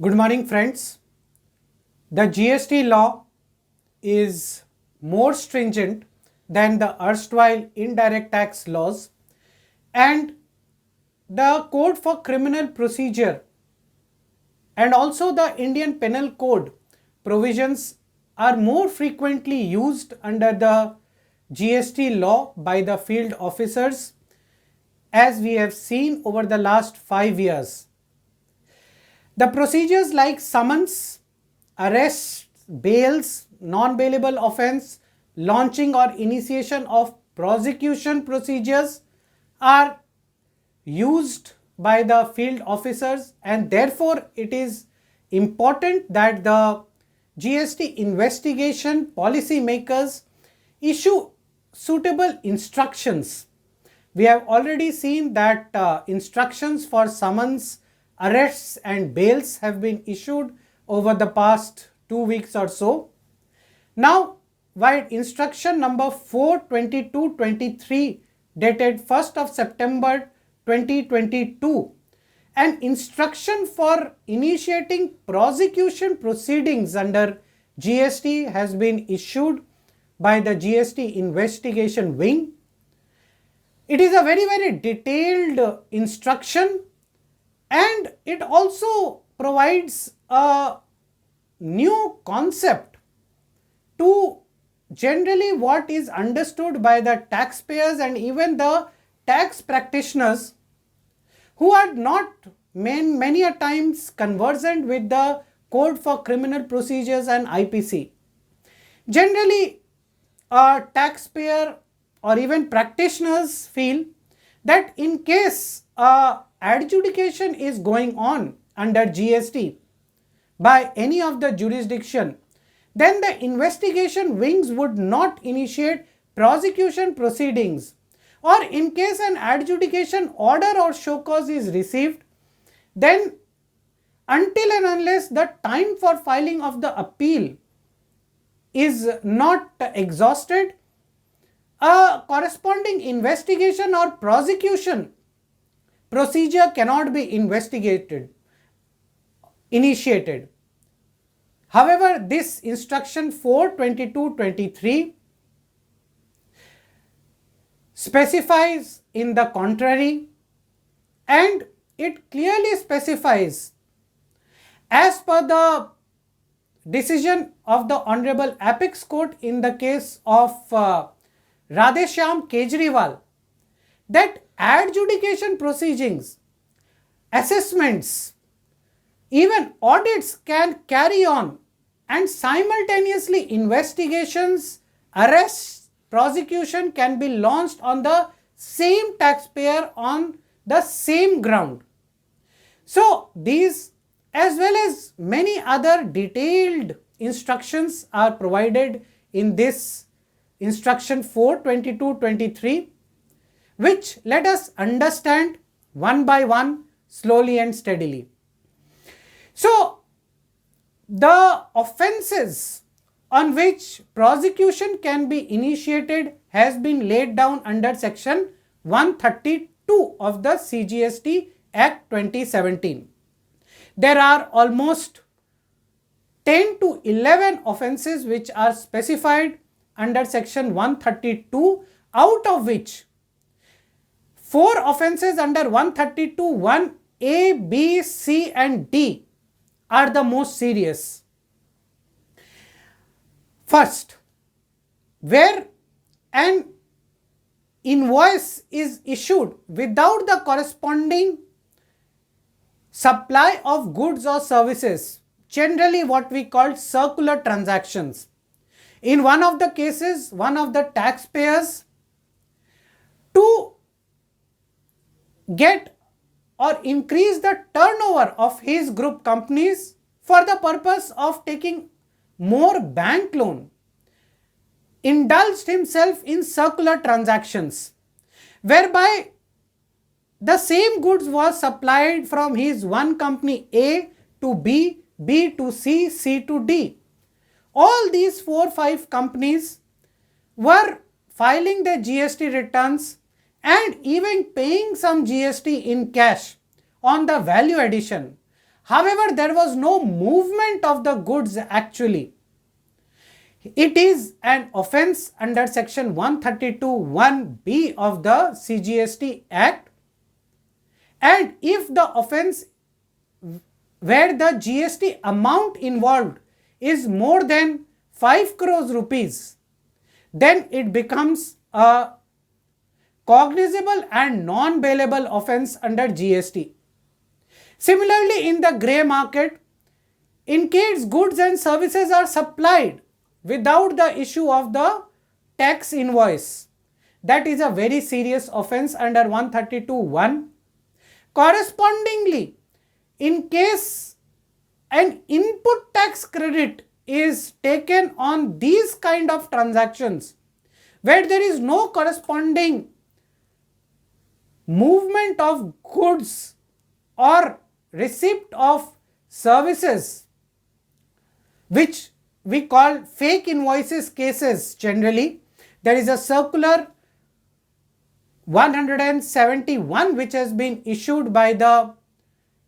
Good morning, friends. The GST law is more stringent than the erstwhile indirect tax laws, and the Code for Criminal Procedure and also the Indian Penal Code provisions are more frequently used under the GST law by the field officers, as we have seen over the last 5 years. The procedures like summons, arrests, bails, non-bailable offence, launching or initiation of prosecution procedures are used by the field officers, and therefore it is important that the GST investigation policy makers issue suitable instructions. We have already seen that instructions for summons, arrests and bails have been issued over the past 2 weeks or so. Now, while instruction number 4/22/23 dated 1st of September 2022 and instruction for initiating prosecution proceedings under GST has been issued by the GST investigation wing. It is a very detailed instruction, and it also provides a new concept to generally what is understood by the taxpayers and even the tax practitioners who are not many a times conversant with the Code for Criminal Procedures and IPC. Generally, a taxpayer or even practitioners feel that in case adjudication is going on under GST by any of the jurisdiction, then the investigation wings would not initiate prosecution proceedings, or in case an adjudication order or show cause is received, then until and unless the time for filing of the appeal is not exhausted, a corresponding investigation or prosecution procedure cannot be initiated. However, this instruction 4/22/23 specifies in the contrary, and it clearly specifies, as per the decision of the Honorable Apex Court in the case of Radheshyam Kejriwal, that adjudication proceedings, assessments, even audits can carry on, and simultaneously investigations, arrests, prosecution can be launched on the same taxpayer on the same ground. So these as well as many other detailed instructions are provided in this instruction 4/22/23, which let us understand one by one, slowly and steadily. So, the offences on which prosecution can be initiated has been laid down under section 132 of the CGST Act 2017. There are almost 10 to 11 offences which are specified under section 132, out of which 4 offences under 132 1A, B, C and D are the most serious. First, where an invoice is issued without the corresponding supply of goods or services, generally what we call circular transactions. In one of the cases, one of the taxpayers, to get or increase the turnover of his group companies for the purpose of taking more bank loan, indulged himself in circular transactions, whereby the same goods was supplied from his one company A to B, B to C, C to D. All these 4-5 companies were filing their GST returns and even paying some GST in cash on the value addition. However, there was no movement of the goods actually. It is an offence under section 132(1)(b) of the CGST Act, and if the offence where the GST amount involved is more than 5 crores rupees, then it becomes a cognizable and non-bailable offence under GST. Similarly, in the grey market, in case goods and services are supplied without the issue of the tax invoice, that is a very serious offence under 132(1). Correspondingly, in case an input tax credit is taken on these kind of transactions where there is no corresponding movement of goods or receipt of services, which we call fake invoices cases generally. There is a circular 171 which has been issued by the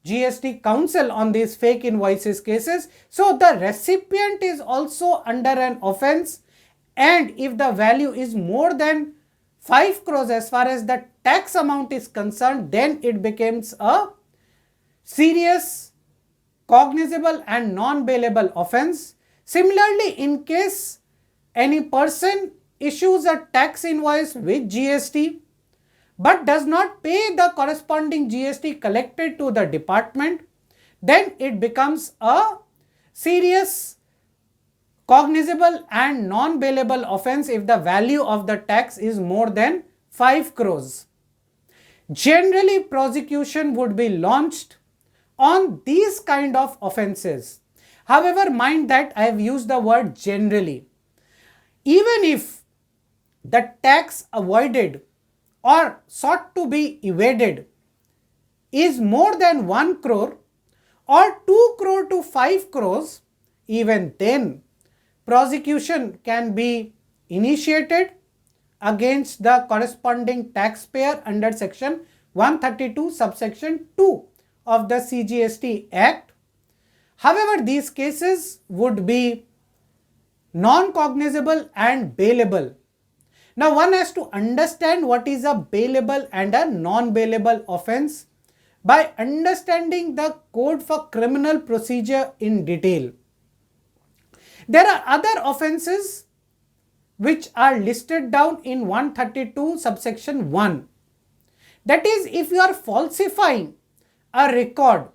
GST Council on these fake invoices cases. So the recipient is also under an offence, and if the value is more than 5 crores as far as the tax amount is concerned, then it becomes a serious, cognizable and non-bailable offence. Similarly, in case any person issues a tax invoice with GST but does not pay the corresponding GST collected to the department, then it becomes a serious, cognizable and non-bailable offence if the value of the tax is more than 5 crores. Generally, prosecution would be launched on these kind of offences. However, mind that I have used the word generally. Even if the tax avoided or sought to be evaded is more than 1 crore or 2 crore to 5 crores, even then prosecution can be initiated against the corresponding taxpayer under section 132 subsection 2 of the CGST Act. However, these cases would be non-cognizable and bailable. Now, one has to understand what is a bailable and a non-bailable offence by understanding the Code for Criminal Procedure in detail. There are other offences which are listed down in 132 subsection 1. That is, if you are falsifying a record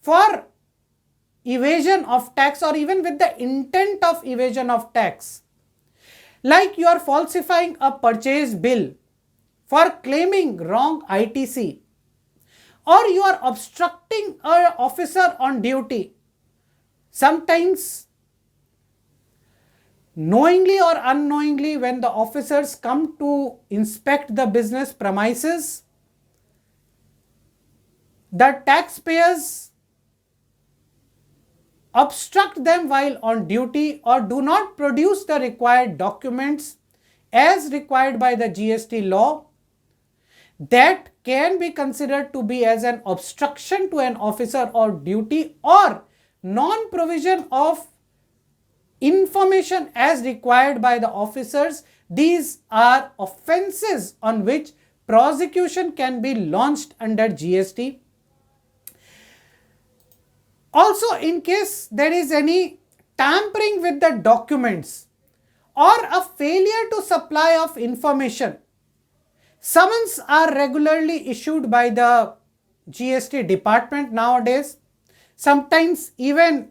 for evasion of tax or even with the intent of evasion of tax, like you are falsifying a purchase bill for claiming wrong ITC, or you are obstructing an officer on duty, sometimes knowingly or unknowingly when the officers come to inspect the business premises, the taxpayers obstruct them while on duty or do not produce the required documents as required by the GST law, that can be considered to be as an obstruction to an officer on duty or non-provision of information as required by the officers. These are offences on which prosecution can be launched under GST. Also, in case there is any tampering with the documents or a failure to supply of information, summons are regularly issued by the GST department nowadays, sometimes even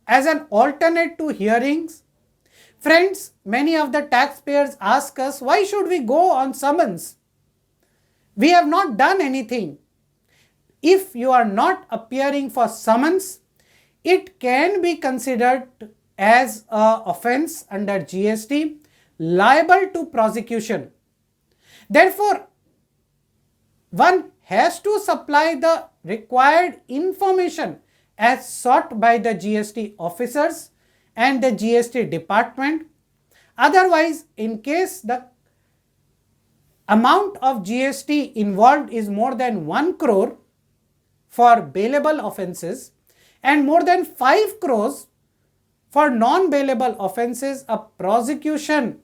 as an alternate to hearings. Friends, many of the taxpayers ask us, why should we go on summons? We have not done anything. If you are not appearing for summons, it can be considered as an offence under GST, liable to prosecution. Therefore, one has to supply the required information as sought by the GST officers and the GST department. Otherwise, in case the amount of GST involved is more than 1 crore, for bailable offences and more than 5 crores for non-bailable offences, a prosecution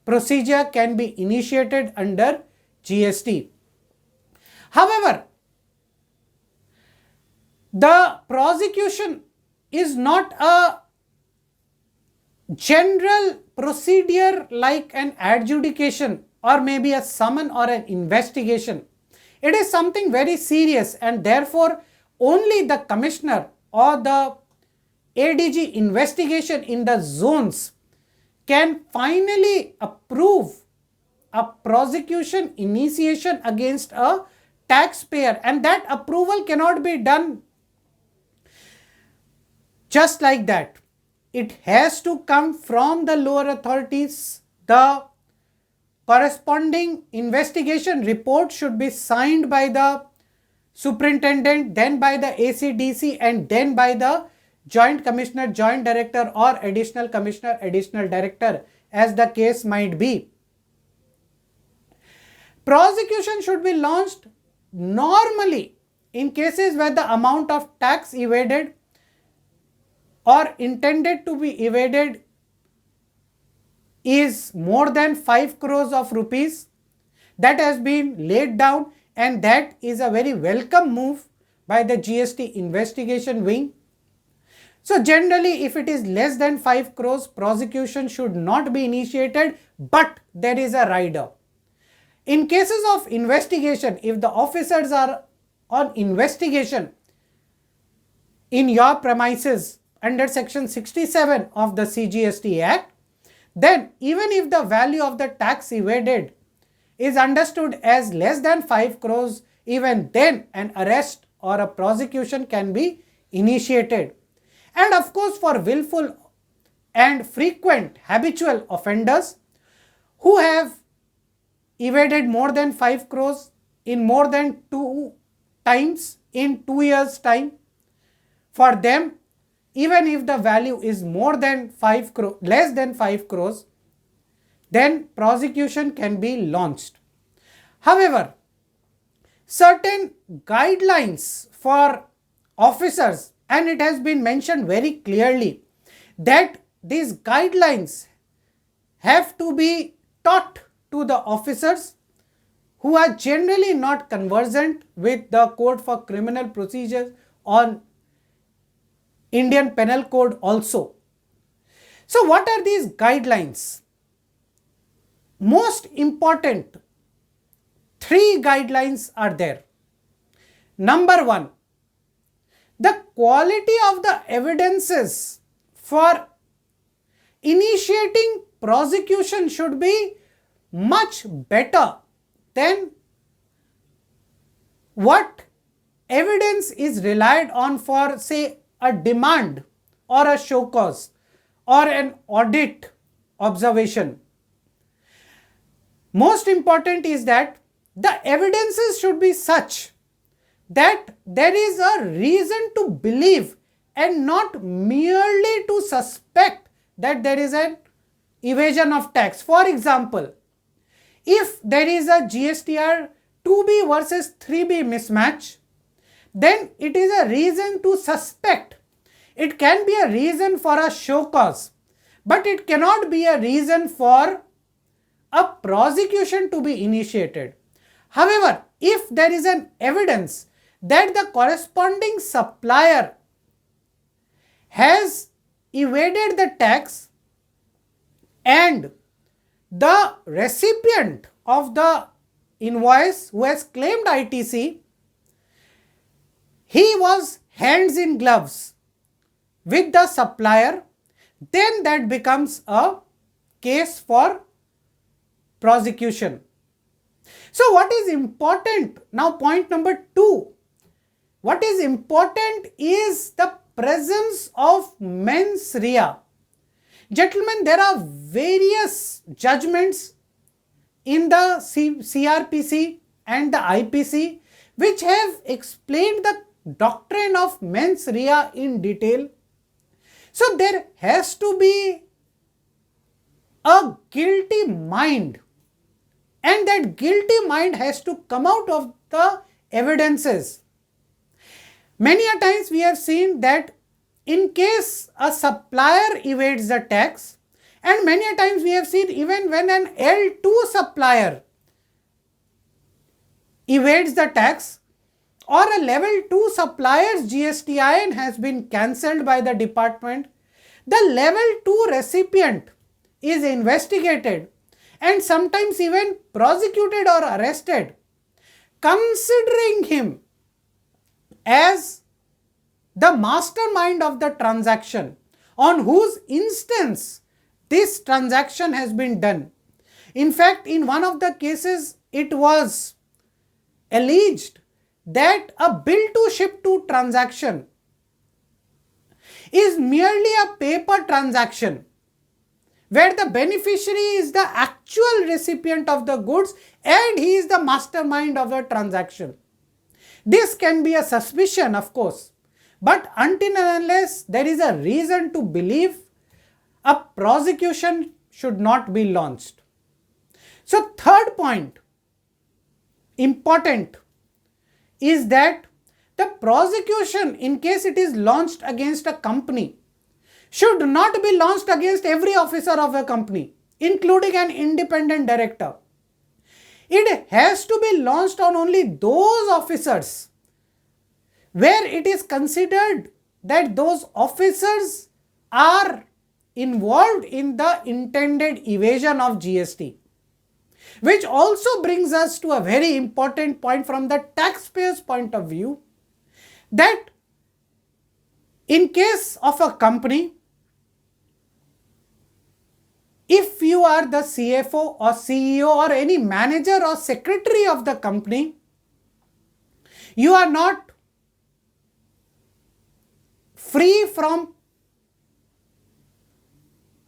procedure can be initiated under GST. However, the prosecution is not a general procedure like an adjudication or maybe a summon or an investigation. It is something very serious, and therefore only the commissioner or the ADG investigation in the zones can finally approve a prosecution initiation against a taxpayer, and that approval cannot be done just like that. It has to come from the lower authorities. The corresponding investigation report should be signed by the superintendent, then by the ACDC, and then by the joint commissioner, joint director, or additional commissioner, additional director, as the case might be. Prosecution should be launched normally in cases where the amount of tax evaded or intended to be evaded is more than 5 crores of rupees. That has been laid down, and that is a very welcome move by the GST investigation wing. So generally, if it is less than 5 crores, prosecution should not be initiated, but there is a rider. In cases of investigation, if the officers are on investigation in your premises under section 67 of the CGST Act, then even if the value of the tax evaded is understood as less than 5 crores, even then an arrest or a prosecution can be initiated. And of course, for willful and frequent habitual offenders who have evaded more than 5 crores in more than 2 times in 2 years' time, for them, even if the value is more than 5 crores, less than 5 crores, then prosecution can be launched. However, certain guidelines for officers, and it has been mentioned very clearly that these guidelines have to be taught to the officers who are generally not conversant with the Code for Criminal Procedures on Indian Penal Code also. So what are these guidelines? Most important 3 guidelines are there. Number 1, the quality of the evidences for initiating prosecution should be much better than what evidence is relied on for, say, a demand or a show cause or an audit observation. Most important is that the evidences should be such that there is a reason to believe and not merely to suspect that there is an evasion of tax. For example, if there is a GSTR 2B versus 3B mismatch, then it is a reason to suspect. It can be a reason for a show cause, but it cannot be a reason for a prosecution to be initiated. However, if there is an evidence that the corresponding supplier has evaded the tax and the recipient of the invoice who has claimed ITC, he was hands in gloves with the supplier, then that becomes a case for prosecution. So what is important? Now point number 2. What is important is the presence of mens rea. Gentlemen, there are various judgments in the CRPC and the IPC which have explained the doctrine of mens rea in detail. So there has to be a guilty mind, and that guilty mind has to come out of the evidences. Many a times we have seen that in case a supplier evades the tax, and many a times we have seen even when an L2 supplier evades the tax or a level 2 supplier's GSTIN has been cancelled by the department, the level 2 recipient is investigated and sometimes even prosecuted or arrested, considering him as the mastermind of the transaction on whose instance this transaction has been done. In fact, in one of the cases, it was alleged that a bill to ship to transaction is merely a paper transaction where the beneficiary is the actual recipient of the goods and he is the mastermind of the transaction. This can be a suspicion, of course, but until and unless there is a reason to believe, a prosecution should not be launched. So, third point, important, is that the prosecution, in case it is launched against a company, should not be launched against every officer of a company, including an independent director. It has to be launched on only those officers where it is considered that those officers are involved in the intended evasion of GST. Which also brings us to a very important point from the taxpayer's point of view, that in case of a company, if you are the CFO or CEO or any manager or secretary of the company, you are not free from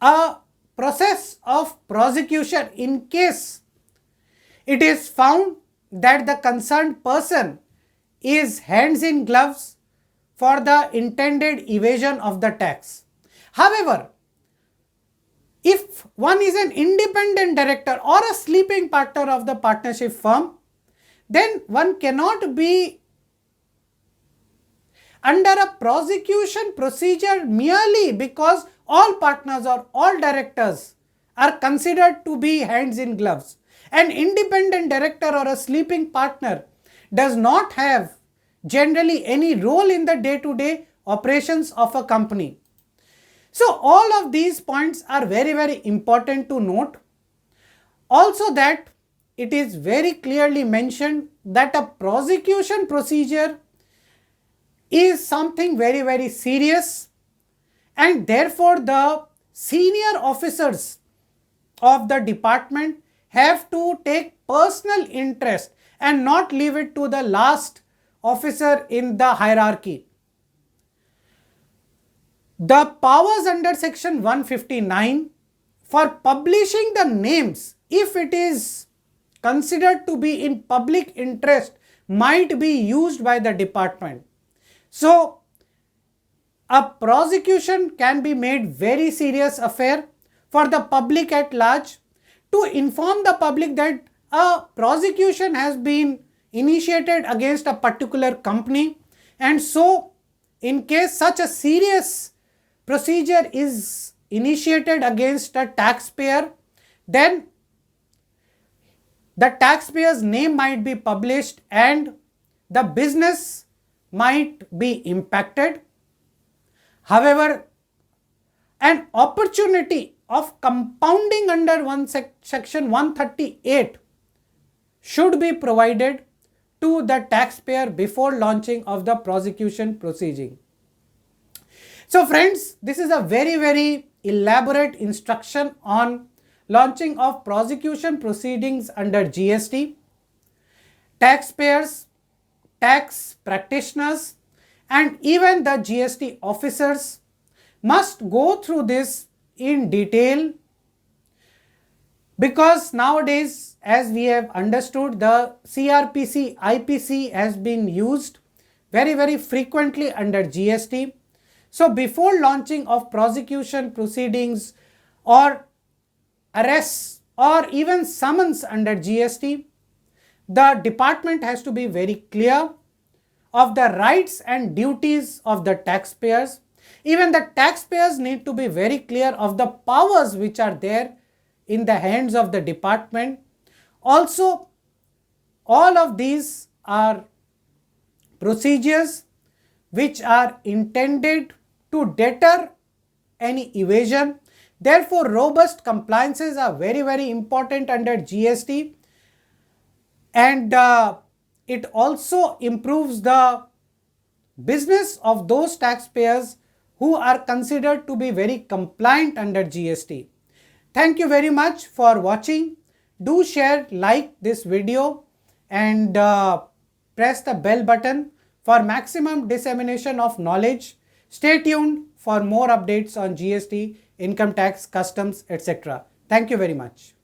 a process of prosecution in case it is found that the concerned person is hands in gloves for the intended evasion of the tax. However, if one is an independent director or a sleeping partner of the partnership firm, then one cannot be under a prosecution procedure merely because all partners or all directors are considered to be hands in gloves. An independent director or a sleeping partner does not have generally any role in the day-to-day operations of a company. So all of these points are very, very important to note. Also that it is very clearly mentioned that a prosecution procedure is something very, very serious, and therefore the senior officers of the department have to take personal interest and not leave it to the last officer in the hierarchy. The powers under section 159 for publishing the names, if it is considered to be in public interest, might be used by the department. So, a prosecution can be made very serious affair for the public at large to inform the public that a prosecution has been initiated against a particular company, and so in case such a serious procedure is initiated against a taxpayer, then the taxpayer's name might be published and the business might be impacted. However, an opportunity of compounding under section 138 should be provided to the taxpayer before launching of the prosecution proceeding. So friends, this is a very, very elaborate instruction on launching of prosecution proceedings under GST. Taxpayers, tax practitioners, and even the GST officers must go through this in detail, because nowadays, as we have understood, the CRPC IPC has been used very, very frequently under GST. So before launching of prosecution proceedings or arrests or even summons under GST, the department has to be very clear of the rights and duties of the taxpayers. Even the taxpayers need to be very clear of the powers which are there in the hands of the department. Also, all of these are procedures which are intended to deter any evasion. Therefore, robust compliances are very important under GST, and it also improves the business of those taxpayers who are considered to be very compliant under GST. Thank you very much for watching. Do share, like this video, and press the bell button for maximum dissemination of knowledge. Stay tuned for more updates on GST, income tax, customs, etc. Thank you very much.